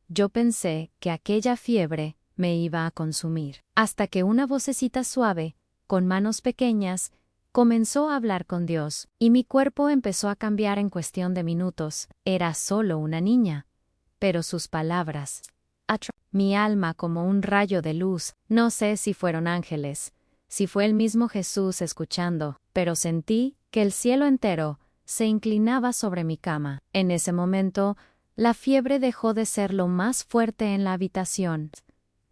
Yo pensé que aquella fiebre me iba a consumir, hasta que una vocecita suave, con manos pequeñas, comenzó a hablar con Dios, y mi cuerpo empezó a cambiar en cuestión de minutos. Era solo una niña, pero sus palabras mi alma como un rayo de luz. No sé si fueron ángeles, si fue el mismo Jesús escuchando, pero sentí que el cielo entero se inclinaba sobre mi cama. En ese momento, la fiebre dejó de ser lo más fuerte en la habitación.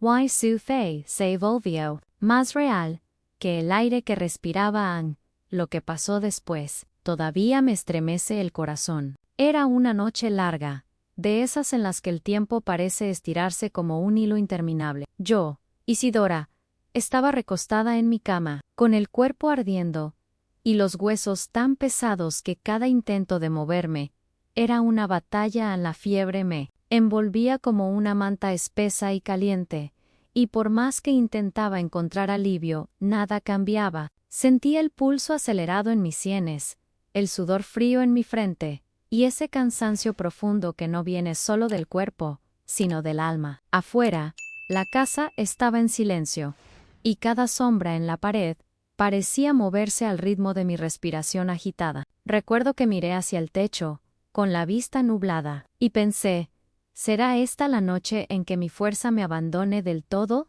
Y su fe se volvió más real que el aire que respiraba. Lo que pasó después todavía me estremece el corazón. Era una noche larga, de esas en las que el tiempo parece estirarse como un hilo interminable. Yo, Isidora, estaba recostada en mi cama, con el cuerpo ardiendo, y los huesos tan pesados que cada intento de moverme era una batalla. La fiebre me envolvía como una manta espesa y caliente, y por más que intentaba encontrar alivio, nada cambiaba. Sentía el pulso acelerado en mis sienes, el sudor frío en mi frente, y ese cansancio profundo que no viene solo del cuerpo, sino del alma. Afuera, la casa estaba en silencio, y cada sombra en la pared parecía moverse al ritmo de mi respiración agitada. Recuerdo que miré hacia el techo, con la vista nublada, y pensé, ¿será esta la noche en que mi fuerza me abandone del todo?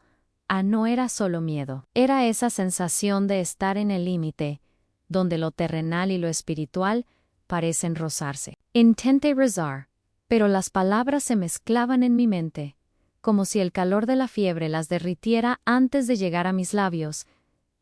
No era solo miedo, era esa sensación de estar en el límite, donde lo terrenal y lo espiritual parecen rozarse. Intenté rezar, pero las palabras se mezclaban en mi mente, como si el calor de la fiebre las derritiera antes de llegar a mis labios.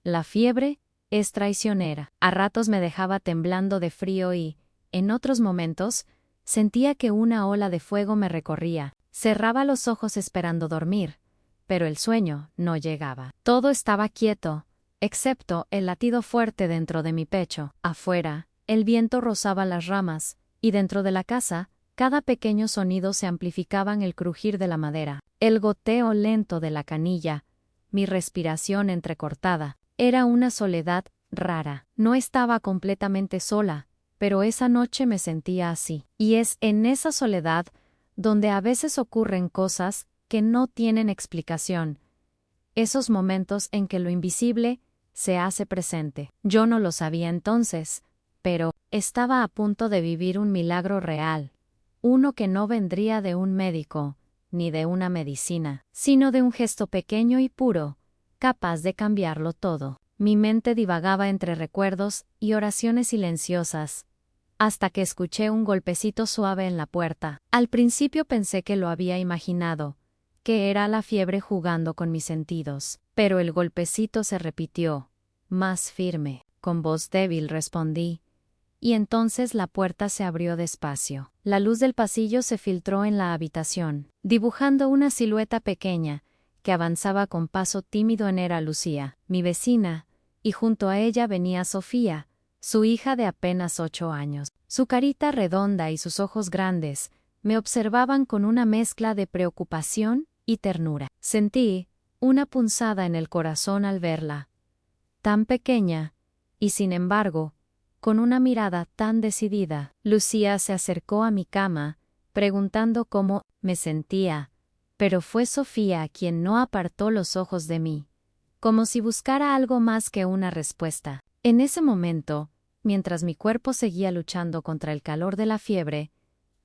La fiebre es traicionera. A ratos me dejaba temblando de frío y, en otros momentos, sentía que una ola de fuego me recorría. Cerraba los ojos esperando dormir, pero el sueño no llegaba. Todo estaba quieto, excepto el latido fuerte dentro de mi pecho. Afuera, el viento rozaba las ramas, y dentro de la casa, cada pequeño sonido se amplificaba en el crujir de la madera, el goteo lento de la canilla, mi respiración entrecortada. Era una soledad rara. No estaba completamente sola, pero esa noche me sentía así. Y es en esa soledad donde a veces ocurren cosas que no tienen explicación. Esos momentos en que lo invisible se hace presente. Yo no lo sabía entonces, pero estaba a punto de vivir un milagro real, uno que no vendría de un médico, ni de una medicina, sino de un gesto pequeño y puro, capaz de cambiarlo todo. Mi mente divagaba entre recuerdos y oraciones silenciosas, hasta que escuché un golpecito suave en la puerta. Al principio pensé que lo había imaginado, que era la fiebre jugando con mis sentidos, pero el golpecito se repitió, más firme. Con voz débil respondí, y entonces la puerta se abrió despacio. La luz del pasillo se filtró en la habitación, dibujando una silueta pequeña, que avanzaba con paso tímido. Era Lucía, mi vecina, y junto a ella venía Sofía, su hija de apenas 8 años. Su carita redonda y sus ojos grandes me observaban con una mezcla de preocupación y ternura. Sentí una punzada en el corazón al verla, tan pequeña, y sin embargo, con una mirada tan decidida. Lucía se acercó a mi cama, preguntando cómo me sentía, pero fue Sofía quien no apartó los ojos de mí, como si buscara algo más que una respuesta. En ese momento, mientras mi cuerpo seguía luchando contra el calor de la fiebre,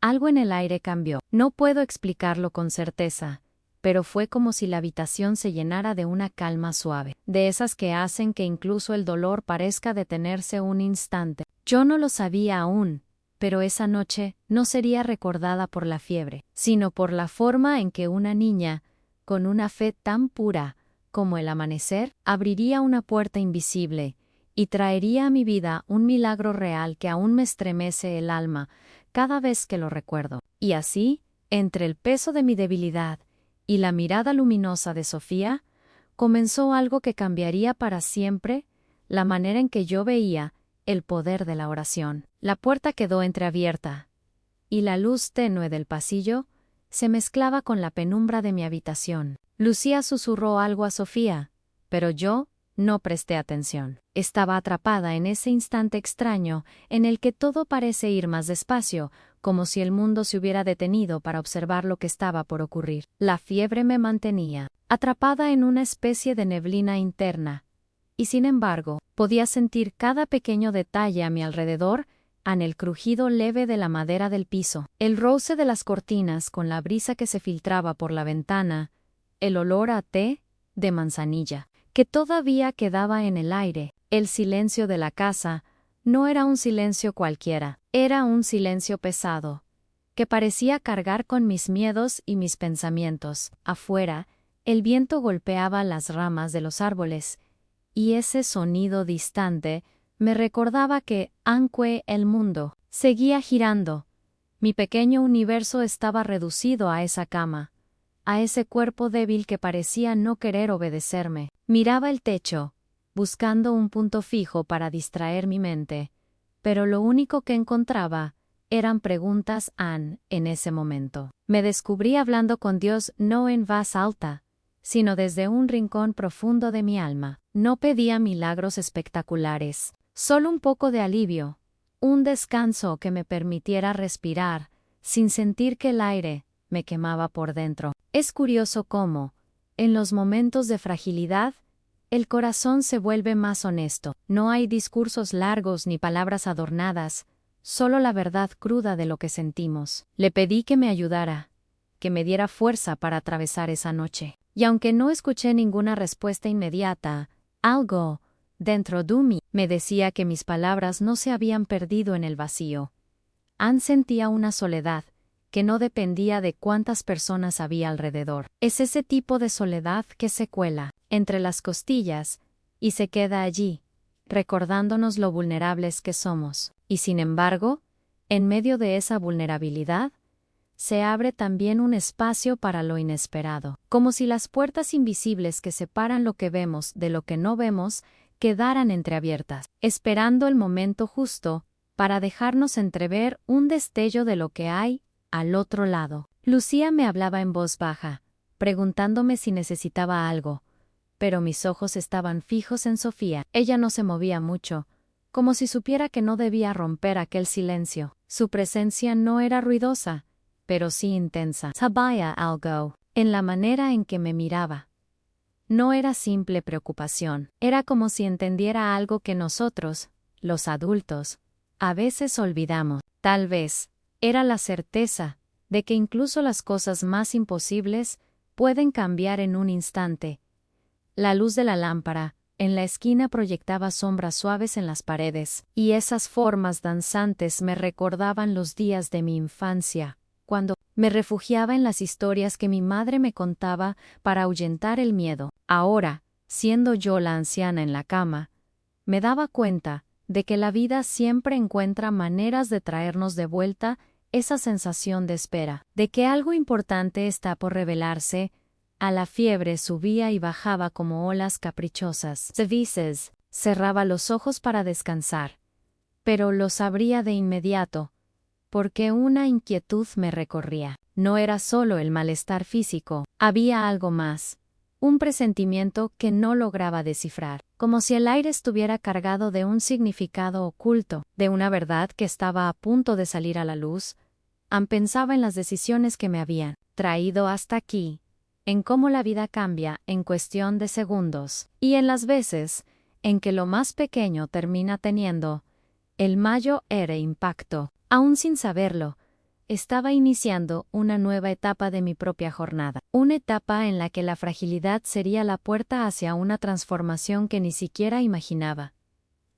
algo en el aire cambió. No puedo explicarlo con certeza, pero fue como si la habitación se llenara de una calma suave, de esas que hacen que incluso el dolor parezca detenerse un instante. Yo no lo sabía aún, pero esa noche no sería recordada por la fiebre, sino por la forma en que una niña, con una fe tan pura como el amanecer, abriría una puerta invisible y traería a mi vida un milagro real que aún me estremece el alma cada vez que lo recuerdo. Y así, entre el peso de mi debilidad y la mirada luminosa de Sofía, comenzó algo que cambiaría para siempre la manera en que yo veía el poder de la oración. La puerta quedó entreabierta, y la luz tenue del pasillo se mezclaba con la penumbra de mi habitación. Lucía susurró algo a Sofía, pero yo no presté atención. Estaba atrapada en ese instante extraño en el que todo parece ir más despacio, como si el mundo se hubiera detenido para observar lo que estaba por ocurrir. La fiebre me mantenía atrapada en una especie de neblina interna, y sin embargo, podía sentir cada pequeño detalle a mi alrededor, en el crujido leve de la madera del piso, el roce de las cortinas con la brisa que se filtraba por la ventana, el olor a té de manzanilla, que todavía quedaba en el aire. El silencio de la casa no era un silencio cualquiera, era un silencio pesado, que parecía cargar con mis miedos y mis pensamientos. Afuera, el viento golpeaba las ramas de los árboles, y ese sonido distante me recordaba que, aunque el mundo seguía girando, mi pequeño universo estaba reducido a esa cama, a ese cuerpo débil que parecía no querer obedecerme. Miraba el techo, buscando un punto fijo para distraer mi mente, pero lo único que encontraba eran preguntas en ese momento. Me descubrí hablando con Dios no en voz alta, sino desde un rincón profundo de mi alma. No pedía milagros espectaculares, solo un poco de alivio, un descanso que me permitiera respirar, sin sentir que el aire me quemaba por dentro. Es curioso cómo, en los momentos de fragilidad, el corazón se vuelve más honesto. No hay discursos largos ni palabras adornadas, solo la verdad cruda de lo que sentimos. Le pedí que me ayudara, que me diera fuerza para atravesar esa noche. Y aunque no escuché ninguna respuesta inmediata, algo dentro de mí me decía que mis palabras no se habían perdido en el vacío. Sentía una soledad que no dependía de cuántas personas había alrededor. Es ese tipo de soledad que se cuela entre las costillas y se queda allí, recordándonos lo vulnerables que somos. Y sin embargo, en medio de esa vulnerabilidad, se abre también un espacio para lo inesperado, como si las puertas invisibles que separan lo que vemos de lo que no vemos quedaran entreabiertas, esperando el momento justo para dejarnos entrever un destello de lo que hay al otro lado. Lucía me hablaba en voz baja, preguntándome si necesitaba algo, pero mis ojos estaban fijos en Sofía. Ella no se movía mucho, como si supiera que no debía romper aquel silencio. Su presencia no era ruidosa, pero sí intensa. Sabía algo en la manera en que me miraba. No era simple preocupación, era como si entendiera algo que nosotros, los adultos, a veces olvidamos. Tal vez, era la certeza de que incluso las cosas más imposibles pueden cambiar en un instante. La luz de la lámpara en la esquina proyectaba sombras suaves en las paredes, y esas formas danzantes me recordaban los días de mi infancia, cuando me refugiaba en las historias que mi madre me contaba para ahuyentar el miedo. Ahora, siendo yo la anciana en la cama, me daba cuenta de que la vida siempre encuentra maneras de traernos de vuelta esa sensación de espera, de que algo importante está por revelarse. A la fiebre subía y bajaba como olas caprichosas. A veces, cerraba los ojos para descansar, pero los abría de inmediato, porque una inquietud me recorría. No era solo el malestar físico, había algo más, un presentimiento que no lograba descifrar, como si el aire estuviera cargado de un significado oculto, de una verdad que estaba a punto de salir a la luz. Pensaba en las decisiones que me habían traído hasta aquí, en cómo la vida cambia en cuestión de segundos, y en las veces en que lo más pequeño termina teniendo el mayor impacto. Aún sin saberlo, estaba iniciando una nueva etapa de mi propia jornada, una etapa en la que la fragilidad sería la puerta hacia una transformación que ni siquiera imaginaba.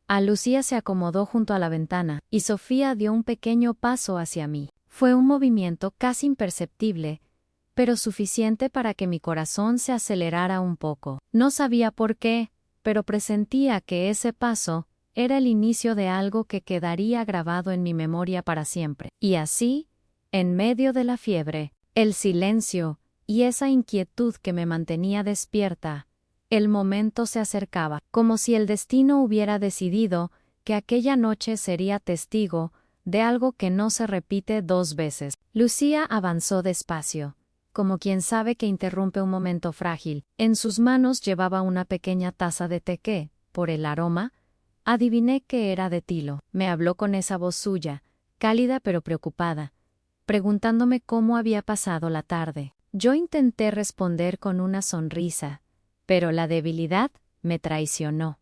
Lucía se acomodó junto a la ventana, y Sofía dio un pequeño paso hacia mí. Fue un movimiento casi imperceptible, pero suficiente para que mi corazón se acelerara un poco. No sabía por qué, pero presentía que ese paso era el inicio de algo que quedaría grabado en mi memoria para siempre. Y así, en medio de la fiebre, el silencio y esa inquietud que me mantenía despierta, el momento se acercaba, como si el destino hubiera decidido que aquella noche sería testigo de algo que no se repite dos veces. Lucía avanzó despacio, como quien sabe que interrumpe un momento frágil. En sus manos llevaba una pequeña taza de té que, por el aroma, adiviné que era de tilo. Me habló con esa voz suya, cálida pero preocupada, preguntándome cómo había pasado la tarde. Yo intenté responder con una sonrisa, pero la debilidad me traicionó.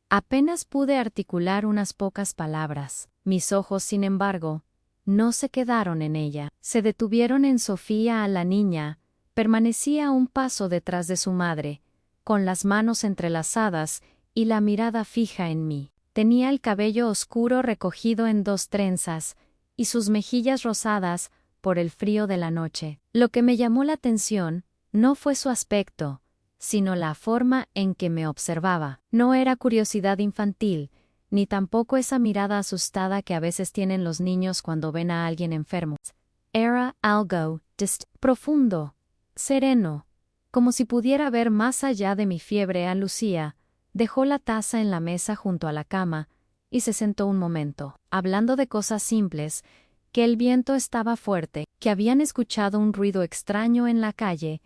Apenas pude articular unas pocas palabras. Mis ojos, sin embargo, no se quedaron en ella. Se detuvieron en Sofía. A la niña permanecía un paso detrás de su madre, con las manos entrelazadas y la mirada fija en mí. Tenía el cabello oscuro recogido en 2 trenzas, y sus mejillas rosadas por el frío de la noche. Lo que me llamó la atención no fue su aspecto, sino la forma en que me observaba. No era curiosidad infantil, ni tampoco esa mirada asustada que a veces tienen los niños cuando ven a alguien enfermo. Era algo profundo, sereno, como si pudiera ver más allá de mi fiebre. A Lucía dejó la taza en la mesa junto a la cama y se sentó un momento, hablando de cosas simples, que el viento estaba fuerte, que habían escuchado un ruido extraño en la calle,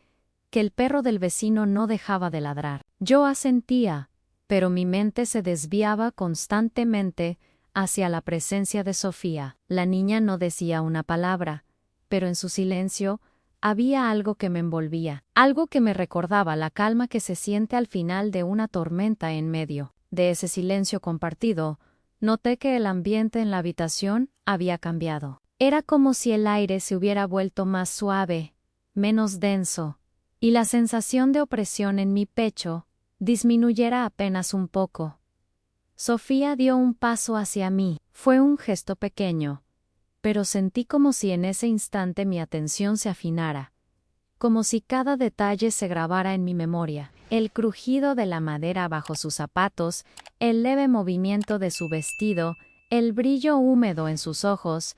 que el perro del vecino no dejaba de ladrar. Yo asentía, pero mi mente se desviaba constantemente hacia la presencia de Sofía. La niña no decía una palabra, pero en su silencio había algo que me envolvía, algo que me recordaba la calma que se siente al final de una tormenta. En medio de ese silencio compartido, noté que el ambiente en la habitación había cambiado. Era como si el aire se hubiera vuelto más suave, menos denso, y la sensación de opresión en mi pecho disminuyera apenas un poco. Sofía dio un paso hacia mí. Fue un gesto pequeño, pero sentí como si en ese instante mi atención se afinara, como si cada detalle se grabara en mi memoria. El crujido de la madera bajo sus zapatos, el leve movimiento de su vestido, el brillo húmedo en sus ojos.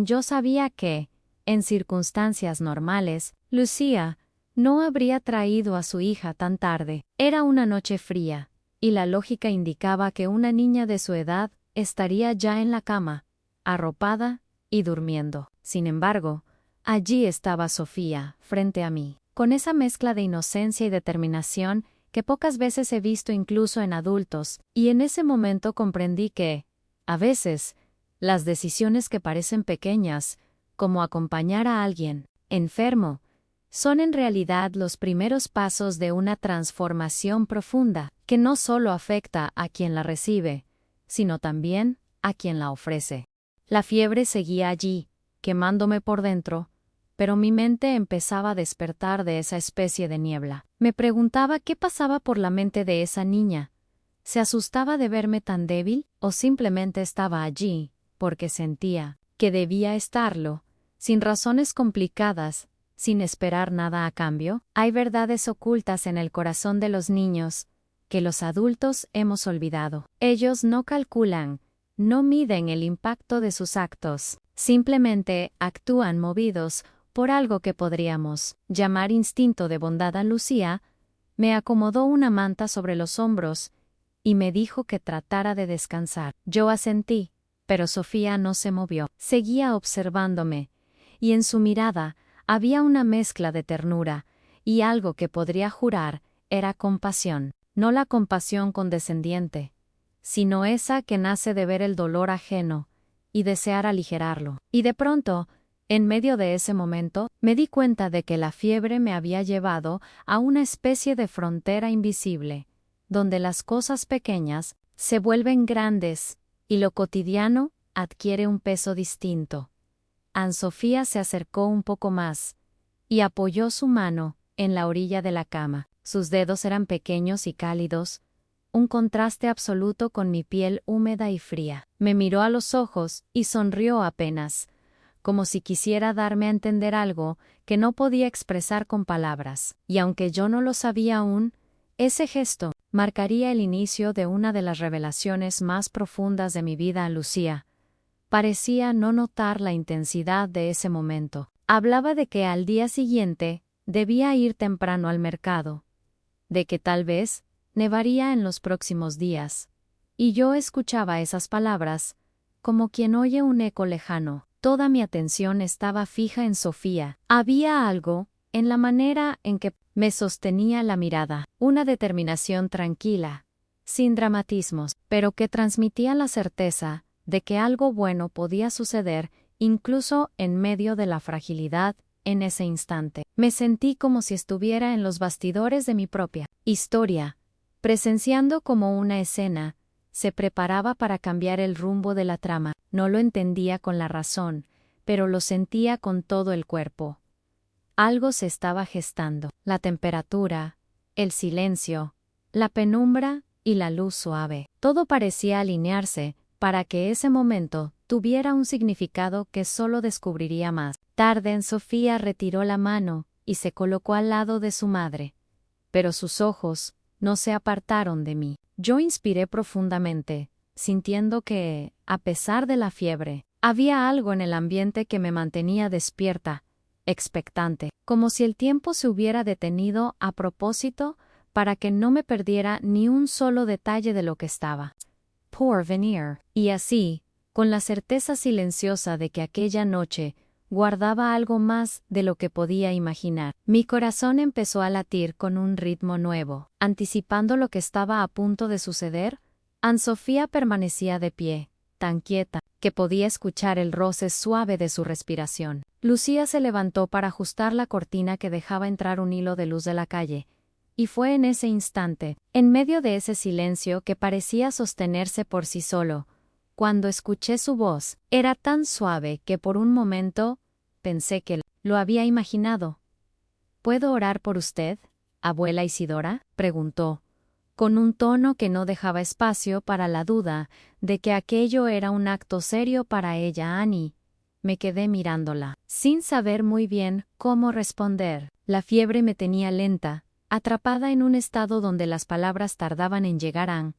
Yo sabía que, en circunstancias normales, Lucía no habría traído a su hija tan tarde. Era una noche fría, y la lógica indicaba que una niña de su edad estaría ya en la cama, arropada y durmiendo. Sin embargo, allí estaba Sofía, frente a mí, con esa mezcla de inocencia y determinación que pocas veces he visto incluso en adultos, y en ese momento comprendí que, a veces, las decisiones que parecen pequeñas, como acompañar a alguien enfermo, son en realidad los primeros pasos de una transformación profunda, que no solo afecta a quien la recibe, sino también a quien la ofrece. La fiebre seguía allí, quemándome por dentro, pero mi mente empezaba a despertar de esa especie de niebla. Me preguntaba qué pasaba por la mente de esa niña. ¿Se asustaba de verme tan débil, o simplemente estaba allí, porque sentía que debía estarlo, sin razones complicadas, sin esperar nada a cambio? Hay verdades ocultas en el corazón de los niños, que los adultos hemos olvidado. Ellos no calculan, no miden el impacto de sus actos, simplemente actúan movidos por algo que podríamos llamar instinto de bondad. A Lucía me acomodó una manta sobre los hombros y me dijo que tratara de descansar. Yo asentí, pero Sofía no se movió. Seguía observándome, y en su mirada había una mezcla de ternura y algo que podría jurar era compasión. No la compasión condescendiente, sino esa que nace de ver el dolor ajeno y desear aligerarlo. Y de pronto, en medio de ese momento, me di cuenta de que la fiebre me había llevado a una especie de frontera invisible, donde las cosas pequeñas se vuelven grandes y lo cotidiano adquiere un peso distinto. Sofía se acercó un poco más y apoyó su mano en la orilla de la cama. Sus dedos eran pequeños y cálidos, un contraste absoluto con mi piel húmeda y fría. Me miró a los ojos y sonrió apenas, como si quisiera darme a entender algo que no podía expresar con palabras. Y aunque yo no lo sabía aún, ese gesto marcaría el inicio de una de las revelaciones más profundas de mi vida. A Lucía parecía no notar la intensidad de ese momento. Hablaba de que al día siguiente debía ir temprano al mercado, de que tal vez nevaría en los próximos días, y yo escuchaba esas palabras como quien oye un eco lejano. Toda mi atención estaba fija en Sofía. Había algo en la manera en que me sostenía la mirada, una determinación tranquila, sin dramatismos, pero que transmitía la certeza de que algo bueno podía suceder incluso en medio de la fragilidad. En ese instante, me sentí como si estuviera en los bastidores de mi propia historia, presenciando cómo una escena se preparaba para cambiar el rumbo de la trama. No lo entendía con la razón, pero lo sentía con todo el cuerpo. Algo se estaba gestando. La temperatura, el silencio, la penumbra y la luz suave. Todo parecía alinearse para que ese momento tuviera un significado que solo descubriría más tarde. Sofía retiró la mano y se colocó al lado de su madre, pero sus ojos no se apartaron de mí. Yo inspiré profundamente, sintiendo que, a pesar de la fiebre, había algo en el ambiente que me mantenía despierta, expectante, como si el tiempo se hubiera detenido a propósito para que no me perdiera ni un solo detalle de lo que estaba por venir. Y así, con la certeza silenciosa de que aquella noche guardaba algo más de lo que podía imaginar, mi corazón empezó a latir con un ritmo nuevo. Anticipando lo que estaba a punto de suceder, Anne-Sofía permanecía de pie, tan quieta, que podía escuchar el roce suave de su respiración. Lucía se levantó para ajustar la cortina que dejaba entrar un hilo de luz de la calle, y fue en ese instante, en medio de ese silencio que parecía sostenerse por sí solo, cuando escuché su voz. Era tan suave que por un momento pensé que lo había imaginado. ¿Puedo orar por usted, abuela Isidora?, preguntó, con un tono que no dejaba espacio para la duda de que aquello era un acto serio para ella. Annie. Me quedé mirándola, sin saber muy bien cómo responder. La fiebre me tenía lenta, atrapada en un estado donde las palabras tardaban en llegar.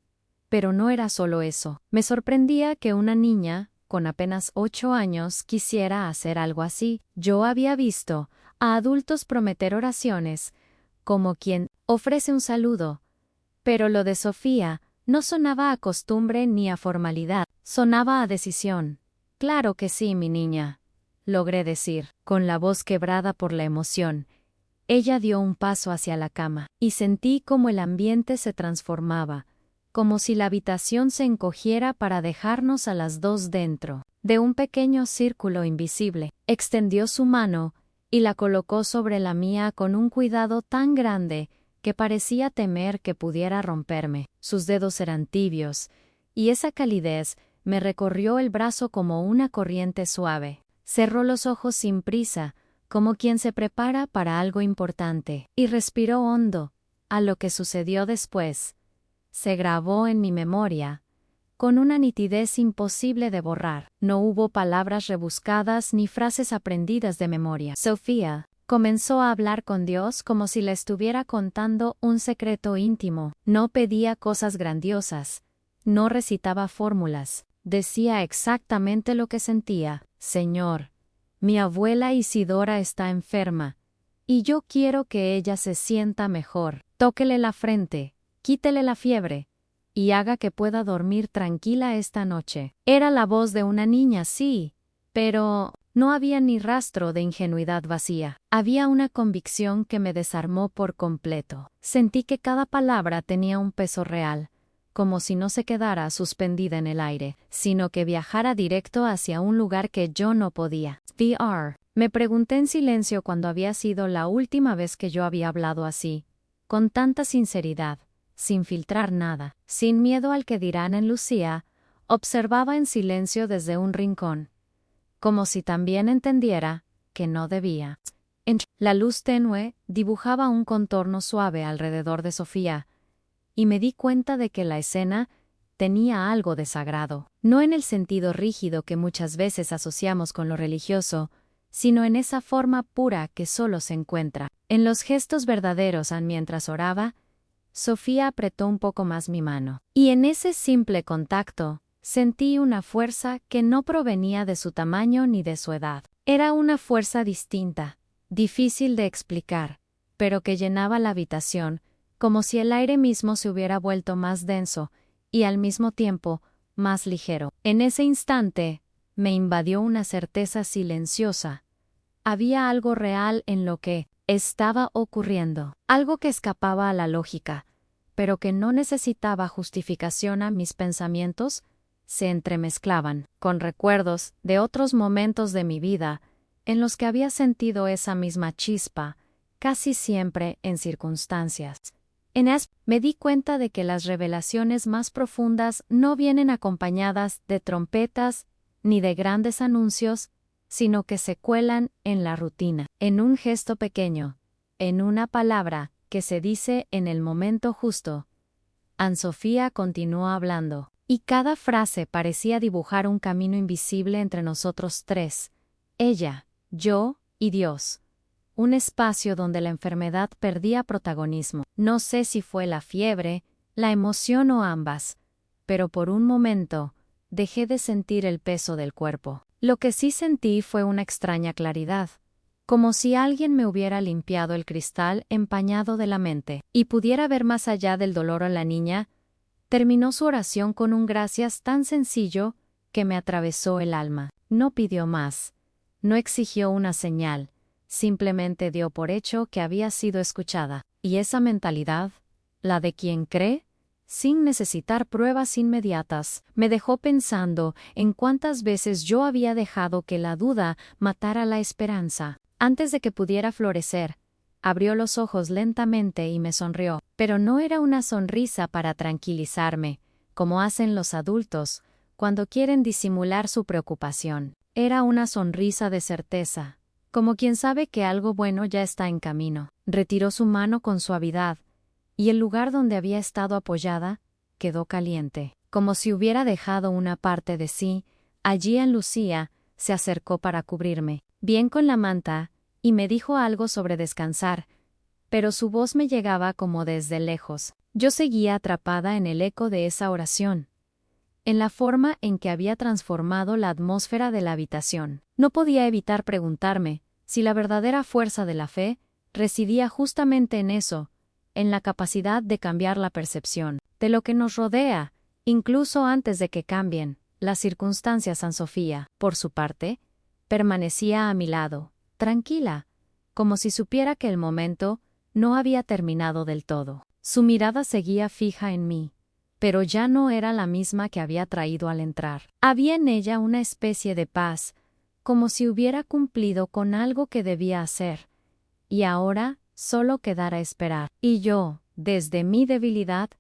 Pero no era solo eso. Me sorprendía que una niña, con apenas 8 años, quisiera hacer algo así. Yo había visto a adultos prometer oraciones, como quien ofrece un saludo. Pero lo de Sofía no sonaba a costumbre ni a formalidad, sonaba a decisión. Claro que sí, mi niña, logré decir, con la voz quebrada por la emoción. Ella dio un paso hacia la cama, y sentí como el ambiente se transformaba, como si la habitación se encogiera para dejarnos a las dos dentro de un pequeño círculo invisible. Extendió su mano y la colocó sobre la mía con un cuidado tan grande que parecía temer que pudiera romperme. Sus dedos eran tibios, y esa calidez me recorrió el brazo como una corriente suave. Cerró los ojos sin prisa, como quien se prepara para algo importante, y respiró hondo. A lo que sucedió después se grabó en mi memoria con una nitidez imposible de borrar. No hubo palabras rebuscadas ni frases aprendidas de memoria. Sofía comenzó a hablar con Dios como si le estuviera contando un secreto íntimo. No pedía cosas grandiosas, no recitaba fórmulas, decía exactamente lo que sentía. Señor, mi abuela Isidora está enferma, y yo quiero que ella se sienta mejor. Tóquele la frente, quítele la fiebre, y haga que pueda dormir tranquila esta noche. Era la voz de una niña, sí, pero no había ni rastro de ingenuidad vacía. Había una convicción que me desarmó por completo. Sentí que cada palabra tenía un peso real, como si no se quedara suspendida en el aire, sino que viajara directo hacia un lugar que yo no podía. VR. Me pregunté en silencio cuándo había sido la última vez que yo había hablado así, con tanta sinceridad, sin filtrar nada, sin miedo al que dirán. En Lucía observaba en silencio desde un rincón, como si también entendiera que no debía. La luz tenue dibujaba un contorno suave alrededor de Sofía, y me di cuenta de que la escena tenía algo de sagrado, no en el sentido rígido que muchas veces asociamos con lo religioso, sino en esa forma pura que solo se encuentra en los gestos verdaderos. Mientras oraba, Sofía apretó un poco más mi mano, y en ese simple contacto sentí una fuerza que no provenía de su tamaño ni de su edad. Era una fuerza distinta, difícil de explicar, pero que llenaba la habitación, como si el aire mismo se hubiera vuelto más denso y al mismo tiempo más ligero. En ese instante me invadió una certeza silenciosa. Había algo real en lo que estaba ocurriendo, algo que escapaba a la lógica, pero que no necesitaba justificación a mis pensamientos. se entremezclaban con recuerdos de otros momentos de mi vida en los que había sentido esa misma chispa, casi siempre en circunstancias. Me di cuenta de que las revelaciones más profundas no vienen acompañadas de trompetas ni de grandes anuncios, sino que se cuelan en la rutina, en un gesto pequeño, en una palabra que se dice en el momento justo. Anne-Sophia continuó hablando, y cada frase parecía dibujar un camino invisible entre nosotros tres, ella, yo y Dios. Un espacio donde la enfermedad perdía protagonismo. No sé si fue la fiebre, la emoción o ambas, pero por un momento dejé de sentir el peso del cuerpo. Lo que sí sentí fue una extraña claridad, como si alguien me hubiera limpiado el cristal empañado de la mente, y pudiera ver más allá del dolor a la niña. Terminó su oración con un gracias tan sencillo que me atravesó el alma. No pidió más, no exigió una señal, simplemente dio por hecho que había sido escuchada. Y esa mentalidad, la de quien cree, sin necesitar pruebas inmediatas, me dejó pensando en cuántas veces yo había dejado que la duda matara la esperanza. Antes de que pudiera florecer, abrió los ojos lentamente y me sonrió, pero no era una sonrisa para tranquilizarme, como hacen los adultos cuando quieren disimular su preocupación. Era una sonrisa de certeza, como quien sabe que algo bueno ya está en camino. Retiró su mano con suavidad, y el lugar donde había estado apoyada quedó caliente. Como si hubiera dejado una parte de sí, allí en Lucía, se acercó para cubrirme, bien con la manta, y me dijo algo sobre descansar, pero su voz me llegaba como desde lejos. Yo seguía atrapada en el eco de esa oración, en la forma en que había transformado la atmósfera de la habitación. No podía evitar preguntarme si la verdadera fuerza de la fe residía justamente en eso, en la capacidad de cambiar la percepción de lo que nos rodea, incluso antes de que cambien las circunstancias. Anne-Sophia, por su parte, permanecía a mi lado, tranquila, como si supiera que el momento no había terminado del todo. Su mirada seguía fija en mí, pero ya no era la misma que había traído al entrar. Había en ella una especie de paz, como si hubiera cumplido con algo que debía hacer, y ahora solo quedara esperar. Y yo, desde mi debilidad,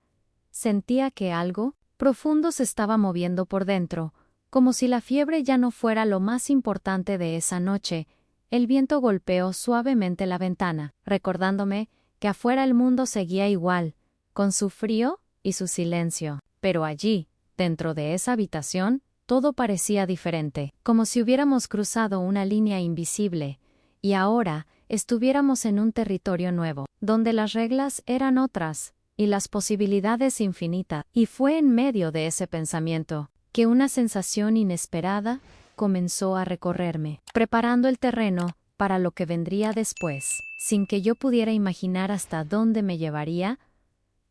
sentía que algo profundo se estaba moviendo por dentro, como si la fiebre ya no fuera lo más importante de esa noche. El viento golpeó suavemente la ventana, recordándome que afuera el mundo seguía igual, con su frío y su silencio. Pero allí, dentro de esa habitación, todo parecía diferente, como si hubiéramos cruzado una línea invisible, y ahora estuviéramos en un territorio nuevo, donde las reglas eran otras, y las posibilidades infinitas. Y fue en medio de ese pensamiento que una sensación inesperada comenzó a recorrerme, preparando el terreno para lo que vendría después, sin que yo pudiera imaginar hasta dónde me llevaría.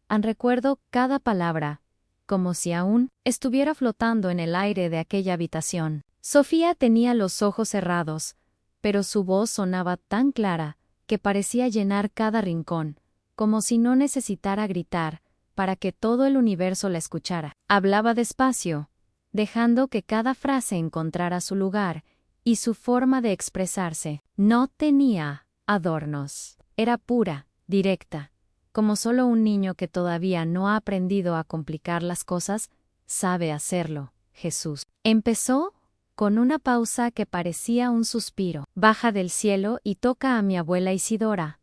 Recuerdo cada palabra, como si aún estuviera flotando en el aire de aquella habitación. Sofía tenía los ojos cerrados, pero su voz sonaba tan clara que parecía llenar cada rincón, como si no necesitara gritar para que todo el universo la escuchara. Hablaba despacio, dejando que cada frase encontrara su lugar y su forma de expresarse. No tenía adornos. Era pura, directa, como solo un niño que todavía no ha aprendido a complicar las cosas sabe hacerlo. Jesús. Empezó con una pausa que parecía un suspiro. Baja del cielo y toca a mi abuela Isidora.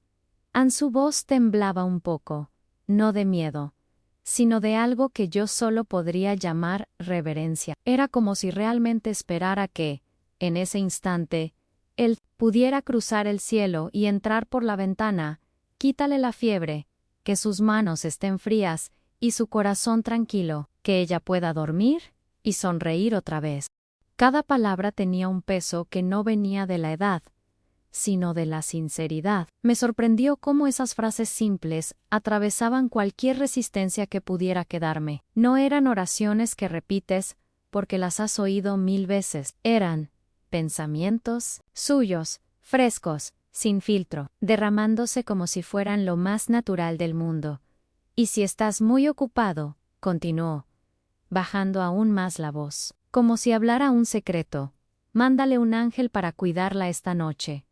Su voz temblaba un poco, no de miedo, sino de algo que yo solo podría llamar reverencia. Era como si realmente esperara que, en ese instante, él pudiera cruzar el cielo y entrar por la ventana. Quítale la fiebre, que sus manos estén frías y su corazón tranquilo, que ella pueda dormir y sonreír otra vez. Cada palabra tenía un peso que no venía de la edad, sino de la sinceridad. Me sorprendió cómo esas frases simples atravesaban cualquier resistencia que pudiera quedarme. No eran oraciones que repites porque las has oído 1000 veces. Eran pensamientos suyos, frescos, sin filtro, derramándose como si fueran lo más natural del mundo. Y si estás muy ocupado, continuó, bajando aún más la voz, como si hablara un secreto. Mándale un ángel para cuidarla esta noche.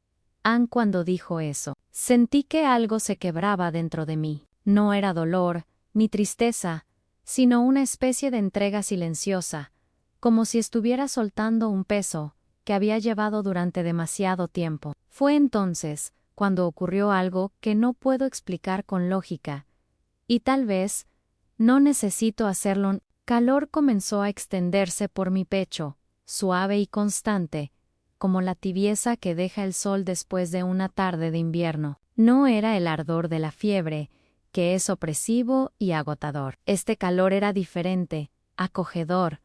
Cuando dijo eso, sentí que algo se quebraba dentro de mí. No era dolor, ni tristeza, sino una especie de entrega silenciosa, como si estuviera soltando un peso que había llevado durante demasiado tiempo. Fue entonces cuando ocurrió algo que no puedo explicar con lógica, y tal vez no necesito hacerlo. Calor comenzó a extenderse por mi pecho, suave y constante, como la tibieza que deja el sol después de una tarde de invierno. No era el ardor de la fiebre, que es opresivo y agotador. Este calor era diferente, acogedor,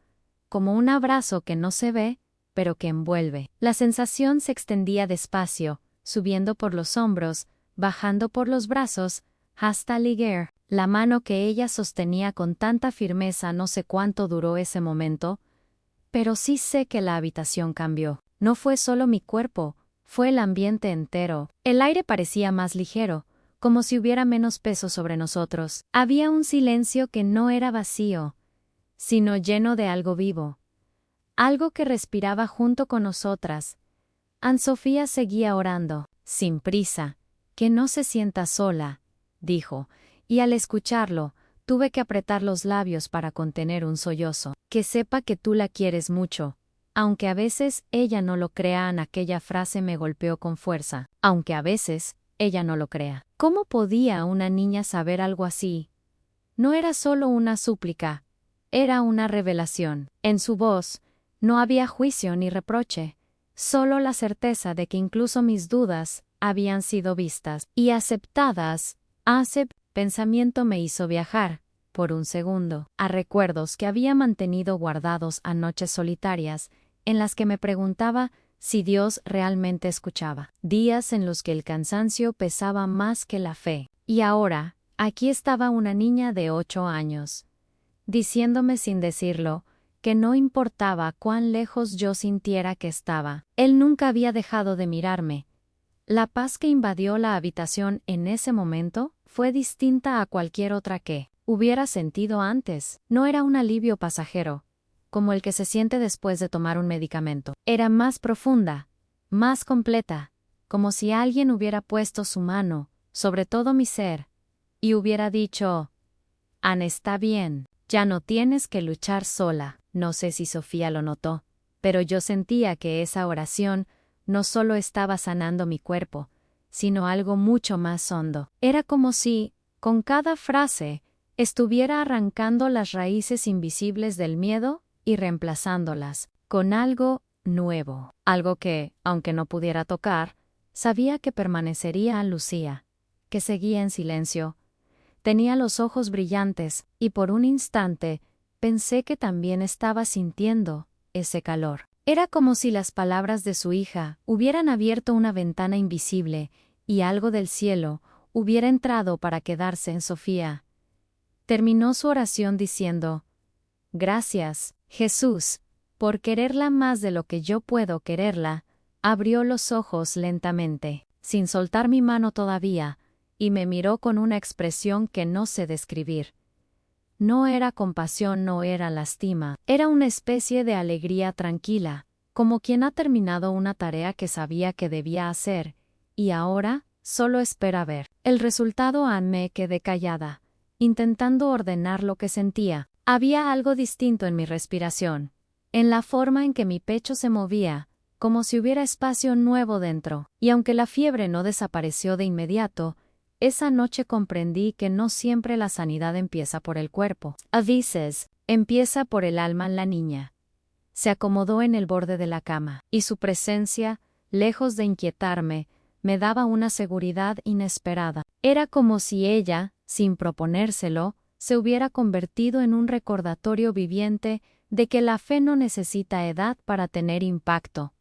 como un abrazo que no se ve, pero que envuelve. La sensación se extendía despacio, subiendo por los hombros, bajando por los brazos, hasta Liger. La mano que ella sostenía con tanta firmeza. No sé cuánto duró ese momento, pero sí sé que la habitación cambió. No fue solo mi cuerpo, fue el ambiente entero. El aire parecía más ligero, como si hubiera menos peso sobre nosotros. Había un silencio que no era vacío, sino lleno de algo vivo. Algo que respiraba junto con nosotras. Anne-Sofía seguía orando, sin prisa. Que no se sienta sola, dijo, y al escucharlo, tuve que apretar los labios para contener un sollozo. Que sepa que tú la quieres mucho. Aunque a veces ella no lo crea. Aquella frase me golpeó con fuerza. Aunque a veces ella no lo crea. ¿Cómo podía una niña saber algo así? No era solo una súplica, era una revelación. En su voz no había juicio ni reproche, solo la certeza de que incluso mis dudas habían sido vistas y aceptadas. Pensamiento me hizo viajar, por un segundo, a recuerdos que había mantenido guardados a noches solitarias, en las que me preguntaba si Dios realmente escuchaba. Días en los que el cansancio pesaba más que la fe. Y ahora, aquí estaba una niña de 8 años, diciéndome sin decirlo, que no importaba cuán lejos yo sintiera que estaba. Él nunca había dejado de mirarme. La paz que invadió la habitación en ese momento fue distinta a cualquier otra que hubiera sentido antes. No era un alivio pasajero, como el que se siente después de tomar un medicamento. Era más profunda, más completa, como si alguien hubiera puesto su mano sobre todo mi ser y hubiera dicho: Anne, está bien, ya no tienes que luchar sola. No sé si Sofía lo notó, pero yo sentía que esa oración no solo estaba sanando mi cuerpo, sino algo mucho más hondo. Era como si, con cada frase, estuviera arrancando las raíces invisibles del miedo y reemplazándolas con algo nuevo. Algo que, aunque no pudiera tocar, sabía que permanecería. Lucía, que seguía en silencio, tenía los ojos brillantes, y por un instante pensé que también estaba sintiendo ese calor. Era como si las palabras de su hija hubieran abierto una ventana invisible, y algo del cielo hubiera entrado para quedarse en Sofía. Terminó su oración diciendo: Gracias, Jesús, por quererla más de lo que yo puedo quererla. Abrió los ojos lentamente, sin soltar mi mano todavía, y me miró con una expresión que no sé describir. No era compasión, no era lástima, era una especie de alegría tranquila, como quien ha terminado una tarea que sabía que debía hacer, y ahora solo espera ver el resultado. Me quedé callada, intentando ordenar lo que sentía. Había algo distinto en mi respiración, en la forma en que mi pecho se movía, como si hubiera espacio nuevo dentro, y aunque la fiebre no desapareció de inmediato, esa noche comprendí que no siempre la sanidad empieza por el cuerpo. A veces, empieza por el alma. La niña se acomodó en el borde de la cama, y su presencia, lejos de inquietarme, me daba una seguridad inesperada. Era como si ella, sin proponérselo, se hubiera convertido en un recordatorio viviente de que la fe no necesita edad para tener impacto.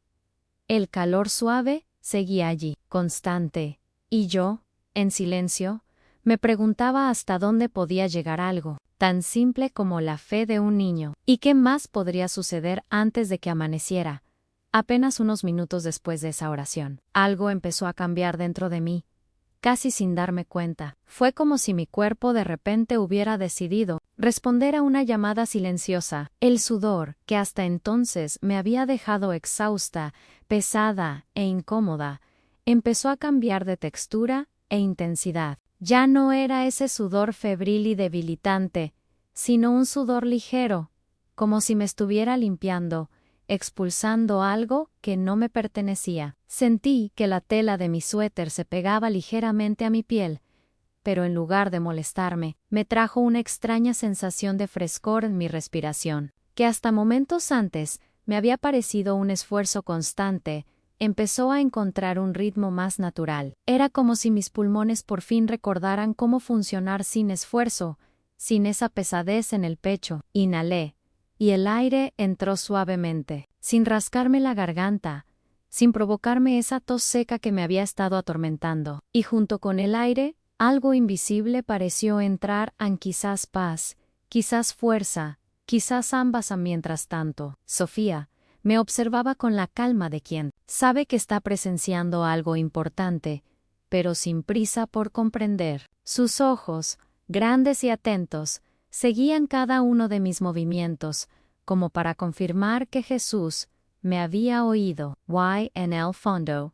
El calor suave seguía allí, constante, y yo, en silencio, me preguntaba hasta dónde podía llegar algo tan simple como la fe de un niño. ¿Y qué más podría suceder antes de que amaneciera? Apenas unos minutos después de esa oración, algo empezó a cambiar dentro de mí, casi sin darme cuenta. Fue como si mi cuerpo de repente hubiera decidido: responder a una llamada silenciosa. El sudor, que hasta entonces me había dejado exhausta, pesada e incómoda, empezó a cambiar de textura e intensidad. Ya no era ese sudor febril y debilitante, sino un sudor ligero, como si me estuviera limpiando, expulsando algo que no me pertenecía. Sentí que la tela de mi suéter se pegaba ligeramente a mi piel, pero en lugar de molestarme, me trajo una extraña sensación de frescor en mi respiración, que hasta momentos antes me había parecido un esfuerzo constante. Empezó a encontrar un ritmo más natural. Era como si mis pulmones por fin recordaran cómo funcionar sin esfuerzo, sin esa pesadez en el pecho. Inhalé, y el aire entró suavemente, sin rascarme la garganta, sin provocarme esa tos seca que me había estado atormentando. Y junto con el aire, algo invisible pareció entrar, quizás paz, quizás fuerza, quizás ambas mientras tanto. Sofía me observaba con la calma de quien sabe que está presenciando algo importante, pero sin prisa por comprender. Sus ojos, grandes y atentos, seguían cada uno de mis movimientos, como para confirmar que Jesús me había oído. En el fondo,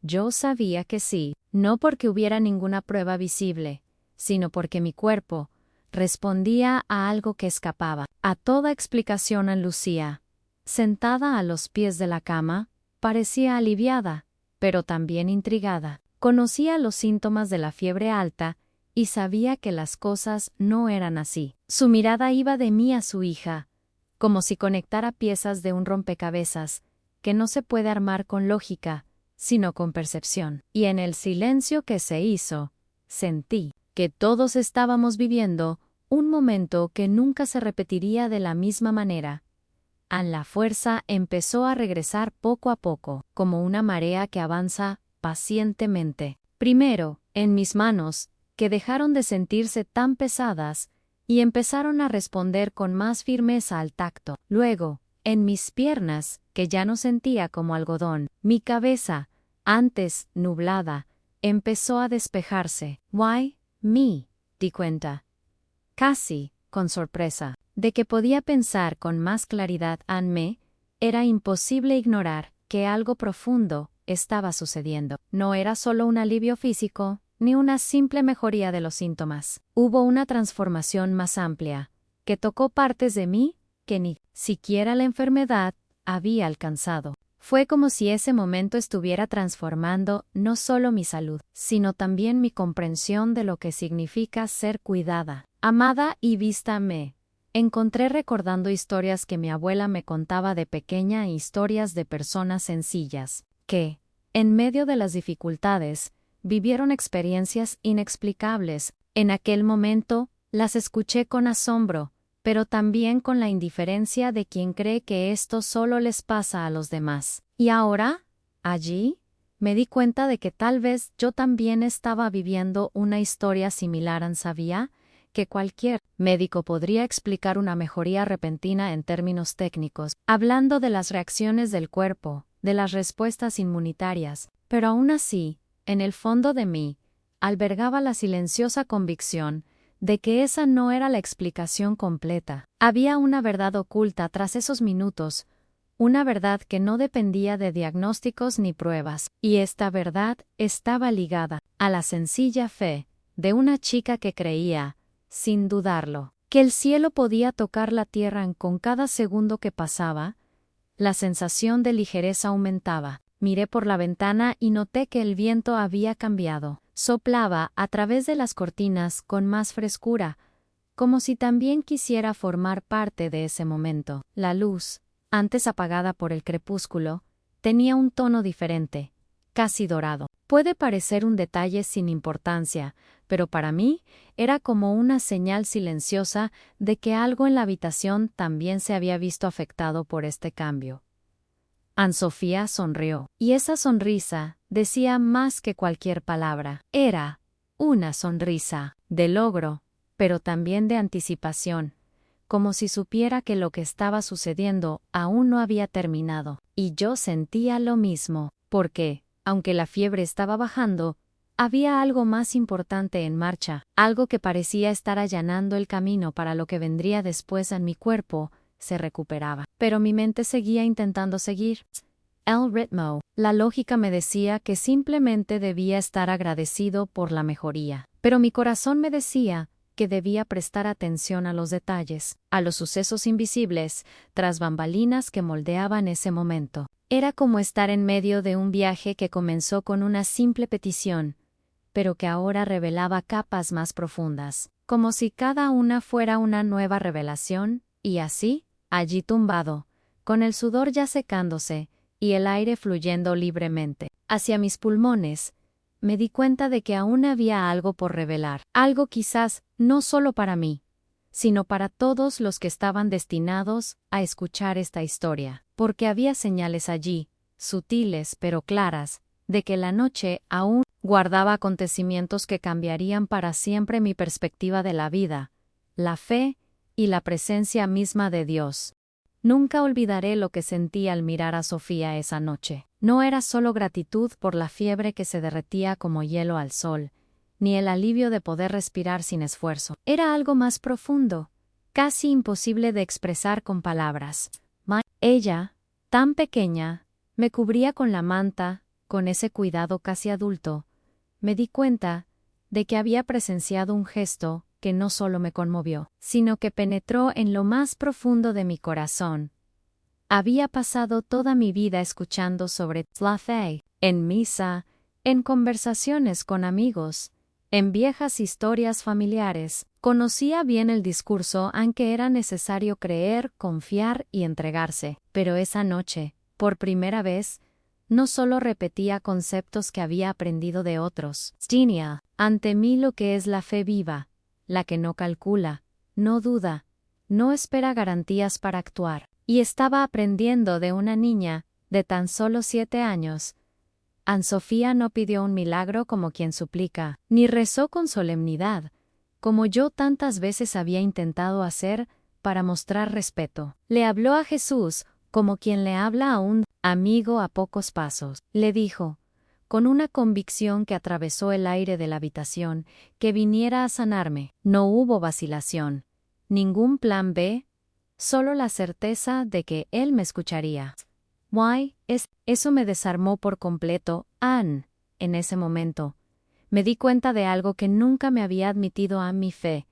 yo sabía que sí, no porque hubiera ninguna prueba visible, sino porque mi cuerpo respondía a algo que escapaba a toda explicación en Lucía. Sentada a los pies de la cama, parecía aliviada, pero también intrigada. Conocía los síntomas de la fiebre alta y sabía que las cosas no eran así. Su mirada iba de mí a su hija, como si conectara piezas de un rompecabezas que no se puede armar con lógica, sino con percepción. Y en el silencio que se hizo, sentí que todos estábamos viviendo un momento que nunca se repetiría de la misma manera. La fuerza empezó a regresar poco a poco, como una marea que avanza pacientemente. Primero, en mis manos, que dejaron de sentirse tan pesadas, y empezaron a responder con más firmeza al tacto. Luego, en mis piernas, que ya no sentía como algodón. Mi cabeza, antes nublada, empezó a despejarse. Di cuenta, casi con sorpresa, de que podía pensar con más claridad. Era imposible ignorar que algo profundo estaba sucediendo. No era solo un alivio físico, ni una simple mejoría de los síntomas. Hubo una transformación más amplia, que tocó partes de mí que ni siquiera la enfermedad había alcanzado. Fue como si ese momento estuviera transformando no solo mi salud, sino también mi comprensión de lo que significa ser cuidada, amada y vista. Me encontré recordando historias que mi abuela me contaba de pequeña, historias de personas sencillas, que, en medio de las dificultades, vivieron experiencias inexplicables. En aquel momento, las escuché con asombro, pero también con la indiferencia de quien cree que esto solo les pasa a los demás. Y ahora, allí, me di cuenta de que tal vez yo también estaba viviendo una historia similar. Sabía que cualquier médico podría explicar una mejoría repentina en términos técnicos, hablando de las reacciones del cuerpo, de las respuestas inmunitarias, pero aún así, en el fondo de mí, albergaba la silenciosa convicción de que esa no era la explicación completa. Había una verdad oculta tras esos minutos, una verdad que no dependía de diagnósticos ni pruebas, y esta verdad estaba ligada a la sencilla fe de una chica que creía, sin dudarlo, que el cielo podía tocar la tierra con cada segundo que pasaba. La sensación de ligereza aumentaba. Miré por la ventana y noté que el viento había cambiado. Soplaba a través de las cortinas con más frescura, como si también quisiera formar parte de ese momento. La luz, antes apagada por el crepúsculo, tenía un tono diferente, casi dorado. Puede parecer un detalle sin importancia, pero para mí era como una señal silenciosa de que algo en la habitación también se había visto afectado por este cambio. Sofía sonrió, y esa sonrisa decía más que cualquier palabra. Era una sonrisa de logro, pero también de anticipación, como si supiera que lo que estaba sucediendo aún no había terminado. Y yo sentía lo mismo, porque, aunque la fiebre estaba bajando, Había algo más importante en marcha, algo que parecía estar allanando el camino para lo que vendría después. En mi cuerpo se recuperaba, pero mi mente seguía intentando seguir el ritmo. La lógica me decía que simplemente debía estar agradecido por la mejoría, pero mi corazón me decía que debía prestar atención a los detalles, a los sucesos invisibles, tras bambalinas que moldeaban ese momento. Era como estar en medio de un viaje que comenzó con una simple petición, pero que ahora revelaba capas más profundas, como si cada una fuera una nueva revelación, y así, allí tumbado, con el sudor ya secándose, y el aire fluyendo libremente hacia mis pulmones, me di cuenta de que aún había algo por revelar, algo quizás no solo para mí, sino para todos los que estaban destinados a escuchar esta historia, porque había señales allí, sutiles pero claras, de que la noche aún guardaba acontecimientos que cambiarían para siempre mi perspectiva de la vida, la fe y la presencia misma de Dios. Nunca olvidaré lo que sentí al mirar a Sofía esa noche. No era solo gratitud por la fiebre que se derretía como hielo al sol, ni el alivio de poder respirar sin esfuerzo. Era algo más profundo, casi imposible de expresar con palabras. Ella, tan pequeña, me cubría con la manta, con ese cuidado casi adulto. Me di cuenta de que había presenciado un gesto que no solo me conmovió, sino que penetró en lo más profundo de mi corazón. Había pasado toda mi vida escuchando sobre la fe, en misa, en conversaciones con amigos, en viejas historias familiares. Conocía bien el discurso, aunque era necesario creer, confiar y entregarse. Pero esa noche, por primera vez, no solo repetía conceptos que había aprendido de otros. Tenía ante mí lo que es la fe viva, la que no calcula, no duda, no espera garantías para actuar. Y estaba aprendiendo de una niña de tan solo 7 años. Sofía no pidió un milagro como quien suplica, ni rezó con solemnidad, como yo tantas veces había intentado hacer para mostrar respeto. Le habló a Jesús como quien le habla a un amigo a pocos pasos. Le dijo, con una convicción que atravesó el aire de la habitación, que viniera a sanarme. No hubo vacilación, ningún plan B, solo la certeza de que él me escucharía. Eso me desarmó por completo, en ese momento. Me di cuenta de algo que nunca me había admitido a mi fe.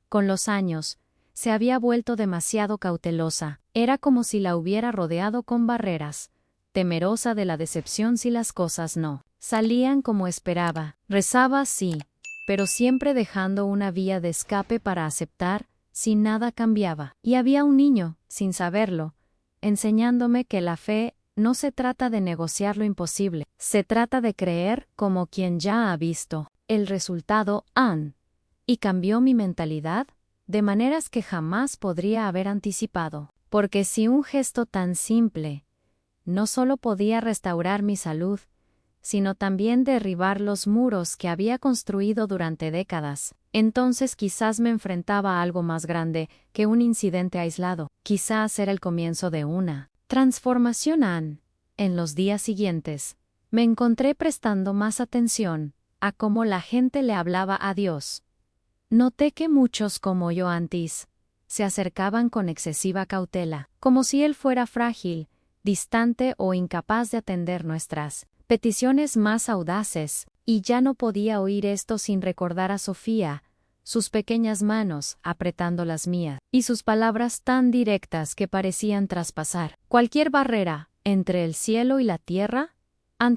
Con los años, se había vuelto demasiado cautelosa. Era como si la hubiera rodeado con barreras, temerosa de la decepción si las cosas no salían como esperaba. Rezaba sí, pero siempre dejando una vía de escape para aceptar si nada cambiaba. Y había un niño, sin saberlo, enseñándome que la fe no se trata de negociar lo imposible, se trata de creer como quien ya ha visto el resultado. Y cambió mi mentalidad de maneras que jamás podría haber anticipado. Porque si un gesto tan simple no solo podía restaurar mi salud, sino también derribar los muros que había construido durante décadas, entonces quizás me enfrentaba a algo más grande que un incidente aislado. Quizás era el comienzo de una transformación. En los días siguientes, me encontré prestando más atención a cómo la gente le hablaba a Dios. Noté que muchos como yo antes se acercaban con excesiva cautela, como si él fuera frágil, distante o incapaz de atender nuestras peticiones más audaces, y ya no podía oír esto sin recordar a Sofía, sus pequeñas manos apretando las mías, y sus palabras tan directas que parecían traspasar cualquier barrera entre el cielo y la tierra.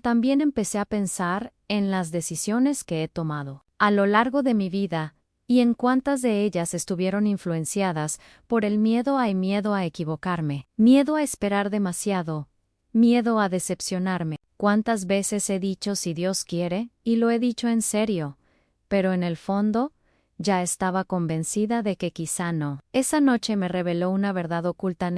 También empecé a pensar en las decisiones que he tomado a lo largo de mi vida, y en cuántas de ellas estuvieron influenciadas por el miedo a equivocarme, miedo a esperar demasiado, miedo a decepcionarme. ¿Cuántas veces he dicho si Dios quiere? Y lo he dicho en serio, pero en el fondo, ya estaba convencida de que quizá no. Esa noche me reveló una verdad oculta.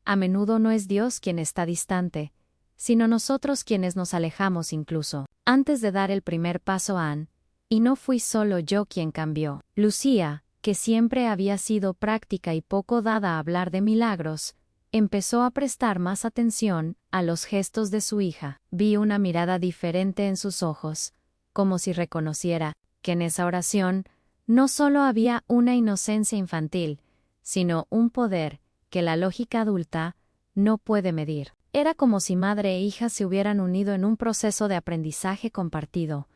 A menudo no es Dios quien está distante, sino nosotros quienes nos alejamos incluso antes de dar el primer paso. Y no fui solo yo quien cambió. Lucía, que siempre había sido práctica y poco dada a hablar de milagros, empezó a prestar más atención a los gestos de su hija. Vi una mirada diferente en sus ojos, como si reconociera que en esa oración no solo había una inocencia infantil, sino un poder que la lógica adulta no puede medir. Era como si madre e hija se hubieran unido en un proceso de aprendizaje compartido,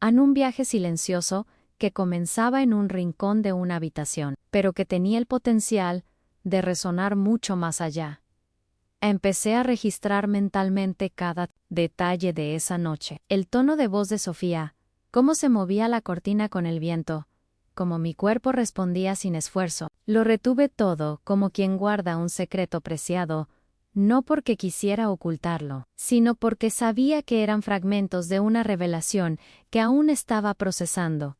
en un viaje silencioso que comenzaba en un rincón de una habitación, pero que tenía el potencial de resonar mucho más allá. Empecé a registrar mentalmente cada detalle de esa noche. El tono de voz de Sofía, cómo se movía la cortina con el viento, cómo mi cuerpo respondía sin esfuerzo. Lo retuve todo como quien guarda un secreto preciado, no porque quisiera ocultarlo, sino porque sabía que eran fragmentos de una revelación que aún estaba procesando.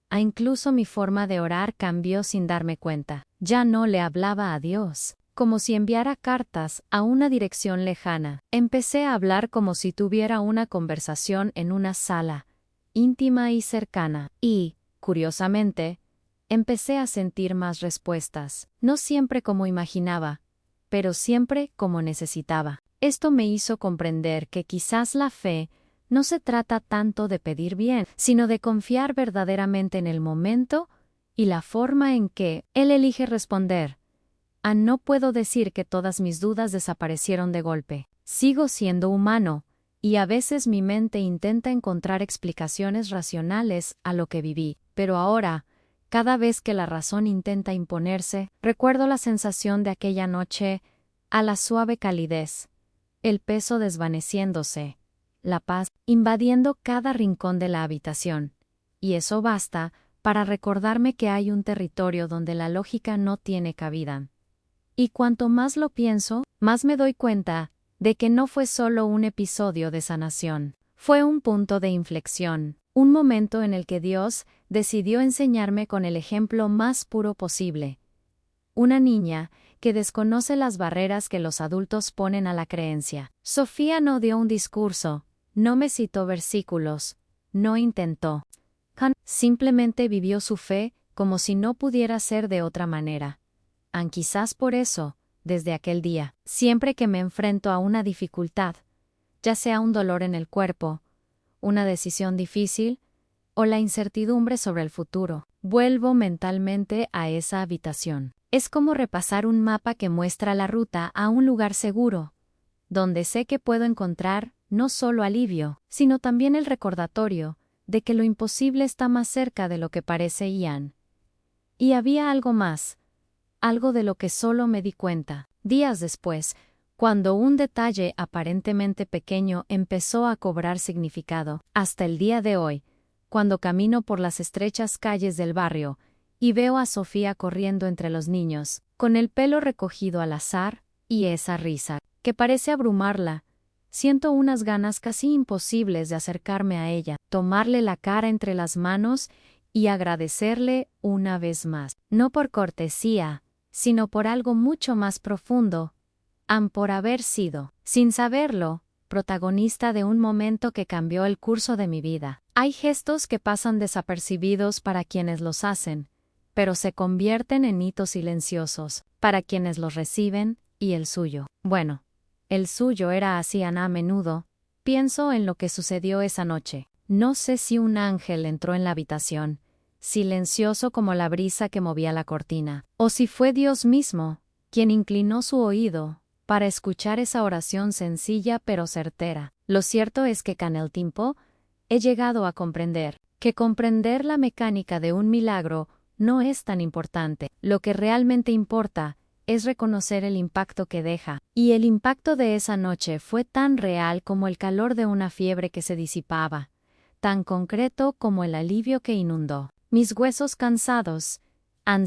Incluso mi forma de orar cambió sin darme cuenta. Ya no le hablaba a Dios, como si enviara cartas a una dirección lejana. Empecé a hablar como si tuviera una conversación en una sala, íntima y cercana, y, curiosamente, empecé a sentir más respuestas, no siempre como imaginaba, pero siempre como necesitaba. Esto me hizo comprender que quizás la fe no se trata tanto de pedir bien, sino de confiar verdaderamente en el momento y la forma en que Él elige responder. No puedo decir que todas mis dudas desaparecieron de golpe. Sigo siendo humano, y a veces mi mente intenta encontrar explicaciones racionales a lo que viví, pero ahora, cada vez que la razón intenta imponerse, recuerdo la sensación de aquella noche, a la suave calidez, el peso desvaneciéndose, la paz invadiendo cada rincón de la habitación, y eso basta para recordarme que hay un territorio donde la lógica no tiene cabida. Y cuanto más lo pienso, más me doy cuenta de que no fue solo un episodio de sanación, fue un punto de inflexión, un momento en el que Dios decidió enseñarme con el ejemplo más puro posible. Una niña que desconoce las barreras que los adultos ponen a la creencia. Sofía no dio un discurso, no me citó versículos, no intentó. Simplemente vivió su fe como si no pudiera ser de otra manera. Quizás por eso, desde aquel día, siempre que me enfrento a una dificultad, ya sea un dolor en el cuerpo, una decisión difícil, o la incertidumbre sobre el futuro, vuelvo mentalmente a esa habitación. Es como repasar un mapa que muestra la ruta a un lugar seguro, donde sé que puedo encontrar no solo alivio, sino también el recordatorio de que lo imposible está más cerca de lo que parece. Y había algo más, algo de lo que solo me di cuenta días después, cuando un detalle aparentemente pequeño empezó a cobrar significado. Hasta el día de hoy, cuando camino por las estrechas calles del barrio y veo a Sofía corriendo entre los niños, con el pelo recogido al azar y esa risa que parece abrumarla, siento unas ganas casi imposibles de acercarme a ella, tomarle la cara entre las manos y agradecerle una vez más, no por cortesía, sino por algo mucho más profundo, por haber sido, sin saberlo, protagonista de un momento que cambió el curso de mi vida. Hay gestos que pasan desapercibidos para quienes los hacen, pero se convierten en hitos silenciosos para quienes los reciben, y el suyo. Bueno, el suyo era así a menudo. Pienso en lo que sucedió esa noche. No sé si un ángel entró en la habitación, silencioso como la brisa que movía la cortina, o si fue Dios mismo, quien inclinó su oído para escuchar esa oración sencilla pero certera. Lo cierto es que con el tiempo he llegado a comprender que comprender la mecánica de un milagro no es tan importante. Lo que realmente importa es reconocer el impacto que deja. Y el impacto de esa noche fue tan real como el calor de una fiebre que se disipaba, tan concreto como el alivio que inundó mis huesos cansados.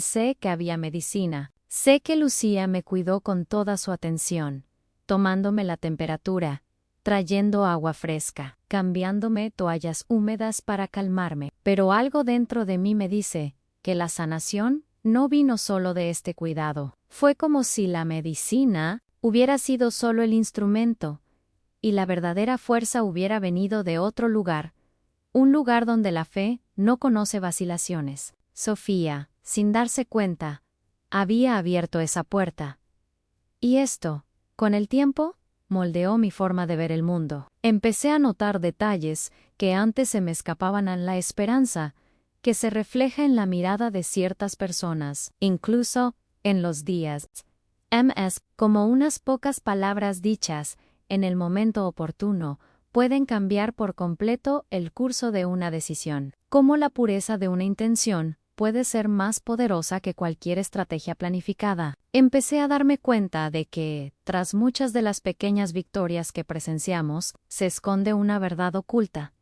Sé que había medicina. Sé que Lucía me cuidó con toda su atención, tomándome la temperatura, trayendo agua fresca, cambiándome toallas húmedas para calmarme. Pero algo dentro de mí me dice que la sanación no vino solo de este cuidado. Fue como si la medicina hubiera sido solo el instrumento, y la verdadera fuerza hubiera venido de otro lugar, un lugar donde la fe no conoce vacilaciones. Sofía, sin darse cuenta, había abierto esa puerta. Y esto, con el tiempo, moldeó mi forma de ver el mundo. Empecé a notar detalles que antes se me escapaban a la esperanza, que se refleja en la mirada de ciertas personas, incluso en los días. Como unas pocas palabras dichas en el momento oportuno pueden cambiar por completo el curso de una decisión. Como la pureza de una intención puede ser más poderosa que cualquier estrategia planificada. Empecé a darme cuenta de que, tras muchas de las pequeñas victorias que presenciamos, se esconde una verdad oculta.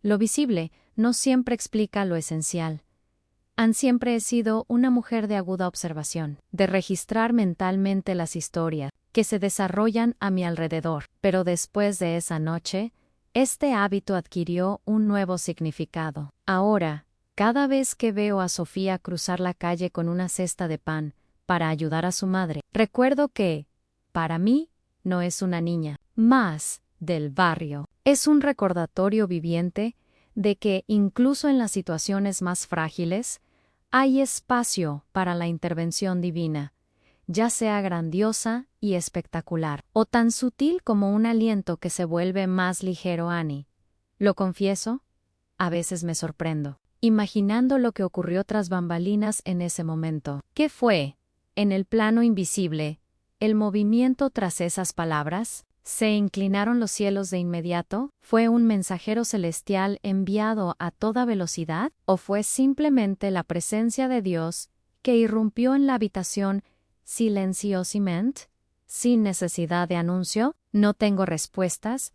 Lo visible no siempre explica lo esencial. Siempre he sido una mujer de aguda observación, de registrar mentalmente las historias que se desarrollan a mi alrededor. Pero después de esa noche, este hábito adquirió un nuevo significado. Ahora, cada vez que veo a Sofía cruzar la calle con una cesta de pan para ayudar a su madre, recuerdo que, para mí, no es una niña más del barrio. Es un recordatorio viviente de que, incluso en las situaciones más frágiles, hay espacio para la intervención divina, ya sea grandiosa y espectacular, o tan sutil como un aliento que se vuelve más ligero. Annie. Lo confieso, a veces me sorprendo, imaginando lo que ocurrió tras bambalinas en ese momento. ¿Qué fue, en el plano invisible, el movimiento tras esas palabras? ¿Se inclinaron los cielos de inmediato? ¿Fue un mensajero celestial enviado a toda velocidad? ¿O fue simplemente la presencia de Dios que irrumpió en la habitación silenciosamente, sin necesidad de anuncio? No tengo respuestas,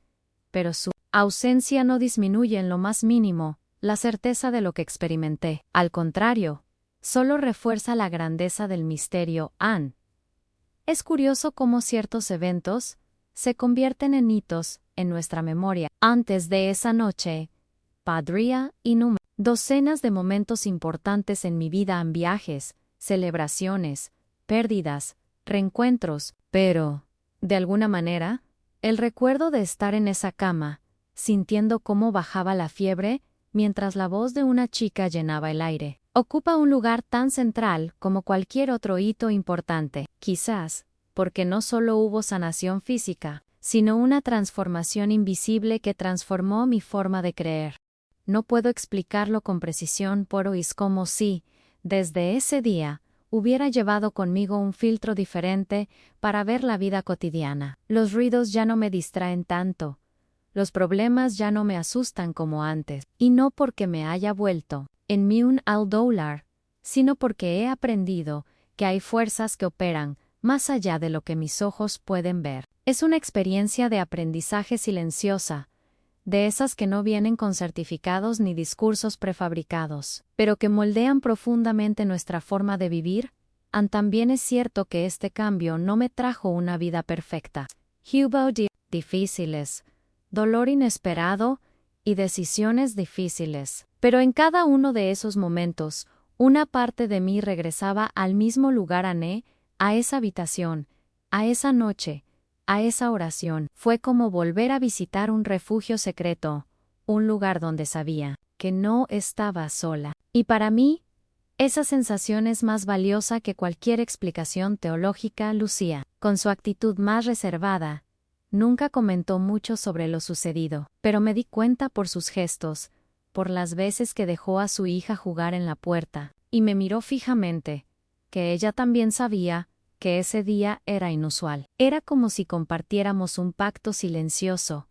pero su ausencia no disminuye en lo más mínimo la certeza de lo que experimenté. Al contrario, solo refuerza la grandeza del misterio. Es curioso cómo ciertos eventos se convierten en hitos en nuestra memoria. Antes de esa noche, podría enumerar docenas de momentos importantes en mi vida, en viajes, celebraciones, pérdidas, reencuentros, pero, de alguna manera, el recuerdo de estar en esa cama, sintiendo cómo bajaba la fiebre mientras la voz de una chica llenaba el aire, ocupa un lugar tan central como cualquier otro hito importante. Quizás porque no solo hubo sanación física, sino una transformación invisible que transformó mi forma de creer. No puedo explicarlo con precisión, pero es como si, desde ese día, hubiera llevado conmigo un filtro diferente para ver la vida cotidiana. Los ruidos ya no me distraen tanto. Los problemas ya no me asustan como antes, y no porque me haya vuelto en mí un al-Dowlar, sino porque he aprendido que hay fuerzas que operan más allá de lo que mis ojos pueden ver. Es una experiencia de aprendizaje silenciosa, de esas que no vienen con certificados ni discursos prefabricados, pero que moldean profundamente nuestra forma de vivir. También es cierto que este cambio no me trajo una vida perfecta. Hubo difíciles, dolor inesperado y decisiones difíciles. Pero en cada uno de esos momentos, una parte de mí regresaba al mismo lugar, a esa habitación, a esa noche, a esa oración. Fue como volver a visitar un refugio secreto, un lugar donde sabía que no estaba sola. Y para mí, esa sensación es más valiosa que cualquier explicación teológica. Lucía, con su actitud más reservada, nunca comentó mucho sobre lo sucedido, pero me di cuenta por sus gestos, por las veces que dejó a su hija jugar en la puerta, y me miró fijamente, que ella también sabía que ese día era inusual. Era como si compartiéramos un pacto silencioso,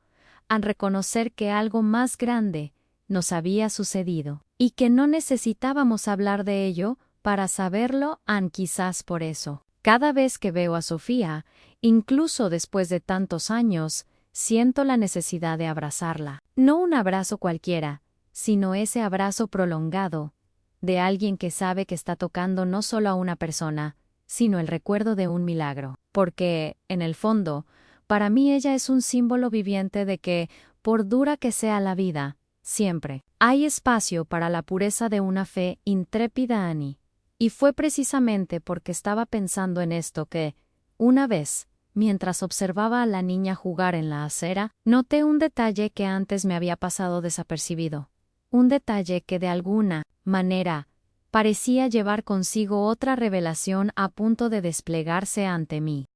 al reconocer que algo más grande nos había sucedido, y que no necesitábamos hablar de ello para saberlo. Quizás por eso, cada vez que veo a Sofía, incluso después de tantos años, siento la necesidad de abrazarla. No un abrazo cualquiera, sino ese abrazo prolongado, de alguien que sabe que está tocando no solo a una persona, sino el recuerdo de un milagro. Porque, en el fondo, para mí ella es un símbolo viviente de que, por dura que sea la vida, siempre hay espacio para la pureza de una fe intrépida. Annie. Y fue precisamente porque estaba pensando en esto que, una vez, mientras observaba a la niña jugar en la acera, noté un detalle que antes me había pasado desapercibido. Un detalle que de alguna manera parecía llevar consigo otra revelación a punto de desplegarse ante mí.